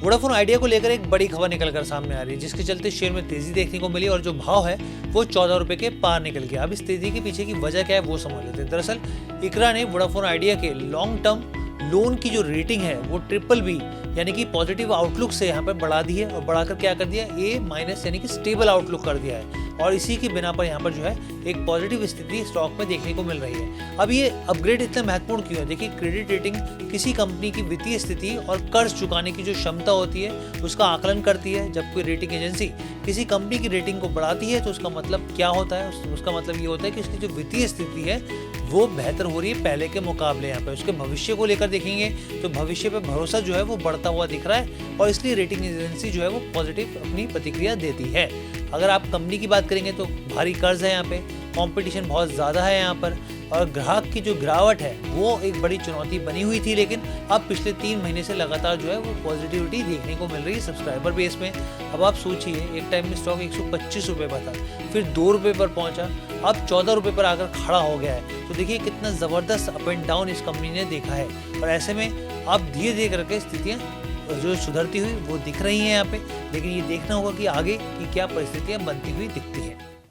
Vodafone idea को लेकर एक बड़ी खबर निकलकर सामने आ रही है, जिसके चलते शेयर में तेजी देखने को मिली और जो भाव है वो 14 रुपए के पार निकल गया। अब इस तेजी के पीछे की वजह क्या है वो समझ लेते हैं। दरअसल इकरा ने वोडाफोन आइडिया के लॉन्ग टर्म लोन की जो रेटिंग है वो BBB यानी कि पॉजिटिव आउटलुक से यहाँ पर बढ़ा दी है और बढ़ाकर क्या कर दिया, A- यानी कि स्टेबल आउटलुक कर दिया है। और इसी की बिना पर यहाँ पर जो है एक पॉजिटिव स्थिति स्टॉक में देखने को मिल रही है। अब ये अपग्रेड इतना महत्वपूर्ण क्यों है? देखिए, क्रेडिट रेटिंग किसी कंपनी की वित्तीय स्थिति और कर्ज चुकाने की जो क्षमता होती है उसका आकलन करती है। जब कोई रेटिंग एजेंसी किसी कंपनी की रेटिंग को बढ़ाती है तो उसका मतलब क्या होता है? उसका मतलब ये होता है कि उसकी जो वित्तीय स्थिति है वो बेहतर हो रही है पहले के मुकाबले। यहाँ पे उसके भविष्य को लेकर देखेंगे तो भविष्य पे भरोसा जो है वो बढ़ता हुआ दिख रहा है और इसलिए रेटिंग एजेंसी जो है वो पॉजिटिव अपनी प्रतिक्रिया देती है। अगर आप कंपनी की बात करेंगे तो भारी कर्ज है, यहाँ पे कंपटीशन बहुत ज़्यादा है यहाँ पर, और ग्राहक की जो गिरावट है वो एक बड़ी चुनौती बनी हुई थी। लेकिन अब पिछले 3 महीने से लगातार जो है वो पॉजिटिविटी देखने को मिल रही है सब्सक्राइबर बेस में। अब आप सोचिए, एक टाइम में स्टॉक 125 रुपये पर था, फिर 2 रुपये पर पहुंचा, अब 14 रुपये पर आकर खड़ा हो गया है। तो देखिए कितना ज़बरदस्त अप एंड डाउन इस कंपनी ने देखा है। और ऐसे में अब धीरे धीरे करके स्थितियाँ जो सुधरती हुई वो दिख रही हैं यहाँ पे, लेकिन ये देखना होगा कि आगे की क्या परिस्थितियाँ बनती हुई दिखती हैं।